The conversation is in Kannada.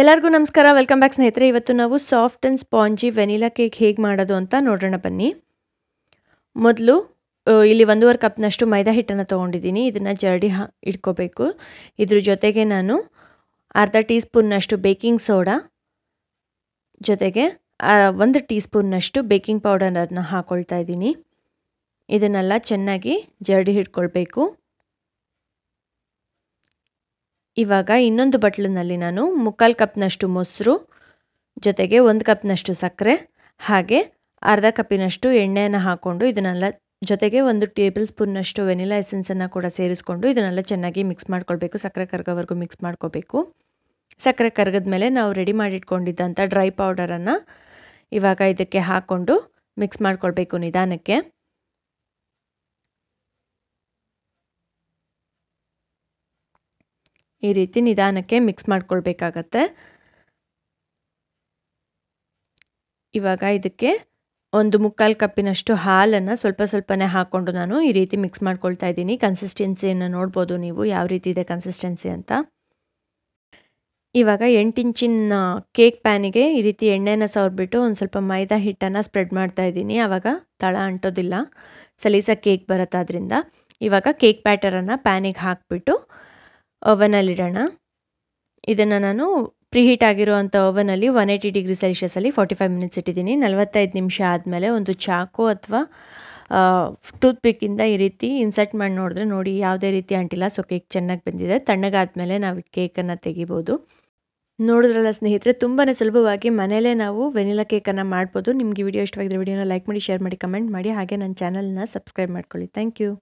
ಎಲ್ಲರಿಗೂ ನಮಸ್ಕಾರ. ವೆಲ್ಕಮ್ ಬ್ಯಾಕ್ ಸ್ನೇಹಿತರೆ. ಇವತ್ತು ನಾವು soft and spongy vanilla cake ಹೇಗೆ ಮಾಡೋದು ಅಂತ ನೋಡೋಣ ಬನ್ನಿ. ಮೊದಲು ಇಲ್ಲಿ 1.5 ಕಪ್ನಷ್ಟು ಮೈದಾ ಹಿಟ್ಟನ್ನು ತೊಗೊಂಡಿದ್ದೀನಿ. ಇದನ್ನು ಜರಡಿ ಇಟ್ಕೋಬೇಕು. ಇದ್ರ ಜೊತೆಗೆ ನಾನು ಅರ್ಧ ಟೀ ಸ್ಪೂನ್ನಷ್ಟು ಬೇಕಿಂಗ್ ಸೋಡಾ ಜೊತೆಗೆ 1 ಟೀ ಸ್ಪೂನ್ನಷ್ಟು ಬೇಕಿಂಗ್ ಪೌಡರನ್ನು ಹಾಕ್ಕೊಳ್ತಾ ಇದ್ದೀನಿ. ಇದನ್ನೆಲ್ಲ ಚೆನ್ನಾಗಿ ಜರಡಿ ಹಿಡ್ಕೊಳ್ಬೇಕು. ಇವಾಗ ಇನ್ನೊಂದು ಬಟ್ಲಿನಲ್ಲಿ ನಾನು 3/4 ಕಪ್ನಷ್ಟು ಮೊಸರು ಜೊತೆಗೆ 1 ಕಪ್ನಷ್ಟು ಸಕ್ಕರೆ ಹಾಗೆ ಅರ್ಧ ಕಪ್ಪಿನಷ್ಟು ಎಣ್ಣೆಯನ್ನು ಹಾಕ್ಕೊಂಡು ಇದನ್ನೆಲ್ಲ ಜೊತೆಗೆ 1 ಟೇಬಲ್ ಸ್ಪೂನ್ನಷ್ಟು ವೆನಿಲಾ ಎಸೆನ್ಸನ್ನು ಕೂಡ ಸೇರಿಸ್ಕೊಂಡು ಇದನ್ನೆಲ್ಲ ಚೆನ್ನಾಗಿ ಮಿಕ್ಸ್ ಮಾಡ್ಕೊಳ್ಬೇಕು. ಸಕ್ಕರೆ ಕರಗೋವರೆಗೂ ಮಿಕ್ಸ್ ಮಾಡ್ಕೋಬೇಕು. ಸಕ್ಕರೆ ಕರಗಿದ ಮೇಲೆ ನಾವು ರೆಡಿ ಮಾಡಿಟ್ಕೊಂಡಿದ್ದಂಥ ಡ್ರೈ ಪೌಡರನ್ನು ಇವಾಗ ಇದಕ್ಕೆ ಹಾಕ್ಕೊಂಡು ಮಿಕ್ಸ್ ಮಾಡ್ಕೊಳ್ಬೇಕು ನಿಧಾನಕ್ಕೆ. ಈ ರೀತಿ ನಿಧಾನಕ್ಕೆ ಮಿಕ್ಸ್ ಮಾಡ್ಕೊಳ್ಬೇಕಾಗತ್ತೆ. ಇವಾಗ ಇದಕ್ಕೆ 1/4 ಕಪ್ಪಿನಷ್ಟು ಹಾಲನ್ನು ಸ್ವಲ್ಪನೇ ಹಾಕ್ಕೊಂಡು ನಾನು ಈ ರೀತಿ ಮಿಕ್ಸ್ ಮಾಡ್ಕೊಳ್ತಾ ಇದ್ದೀನಿ. ಕನ್ಸಿಸ್ಟೆನ್ಸಿಯನ್ನು ನೋಡ್ಬೋದು ನೀವು ಯಾವ ರೀತಿ ಇದೆ ಕನ್ಸಿಸ್ಟೆನ್ಸಿ ಅಂತ. ಇವಾಗ 8 ಇಂಚಿನ ಕೇಕ್ ಪ್ಯಾನಿಗೆ ಈ ರೀತಿ ಎಣ್ಣೆನ ಸವರ್ಬಿಟ್ಟು ಒಂದು ಸ್ವಲ್ಪ ಮೈದಾ ಹಿಟ್ಟನ್ನು ಸ್ಪ್ರೆಡ್ ಮಾಡ್ತಾ ಇದ್ದೀನಿ. ಆವಾಗ ತಳ ಅಂಟೋದಿಲ್ಲ, ಸಲೀಸಾಗಿ ಕೇಕ್ ಬರುತ್ತೆ ಅದರಿಂದ. ಇವಾಗ ಕೇಕ್ ಬ್ಯಾಟರನ್ನು ಪ್ಯಾನಿಗೆ ಹಾಕಿಬಿಟ್ಟು ಓವನಲ್ಲಿಡೋಣ. ಇದನ್ನು ನಾನು ಪ್ರೀಹೀಟ್ ಆಗಿರುವಂಥ ಓವನಲ್ಲಿ 180 ಡಿಗ್ರಿ ಸೆಲ್ಸಿಯಸಲ್ಲಿ 45 ಮಿನಿಟ್ಸ್ ಇಟ್ಟಿದ್ದೀನಿ. 45 ನಿಮಿಷ ಆದಮೇಲೆ ಒಂದು ಚಾಕು ಅಥವಾ ಟೂತ್ ಪಿಕ್ಕಿಂದ ಈ ರೀತಿ ಇನ್ಸರ್ಟ್ ಮಾಡಿ ನೋಡಿದ್ರೆ ನೋಡಿ ಯಾವುದೇ ರೀತಿ ಅಂಟಿಲ್ಲ. ಸೊ ಕೇಕ್ ಚೆನ್ನಾಗಿ ಬಂದಿದೆ. ತಣ್ಣಗಾದ್ಮೇಲೆ ನಾವು ಕೇಕನ್ನು ತೆಗಿಬೋದು. ನೋಡಿದ್ರಲ್ಲ ಸ್ನೇಹಿತರೆ, ತುಂಬಾ ಸುಲಭವಾಗಿ ಮನೆಯಲ್ಲೇ ನಾವು ವೆನಿಲಾ ಕೇಕನ್ನು ಮಾಡ್ಬೋದು. ನಿಮಗೆ ವಿಡಿಯೋ ಇಷ್ಟವಾಗಿದ್ದರೆ ವಿಡಿಯೋನ ಲೈಕ್ ಮಾಡಿ, ಶೇರ್ ಮಾಡಿ, ಕಮೆಂಟ್ ಮಾಡಿ, ಹಾಗೆ ನನ್ನ ಚಾನಲ್ನ ಸಬ್ಸ್ಕ್ರೈಬ್ ಮಾಡ್ಕೊಳ್ಳಿ. Thank you.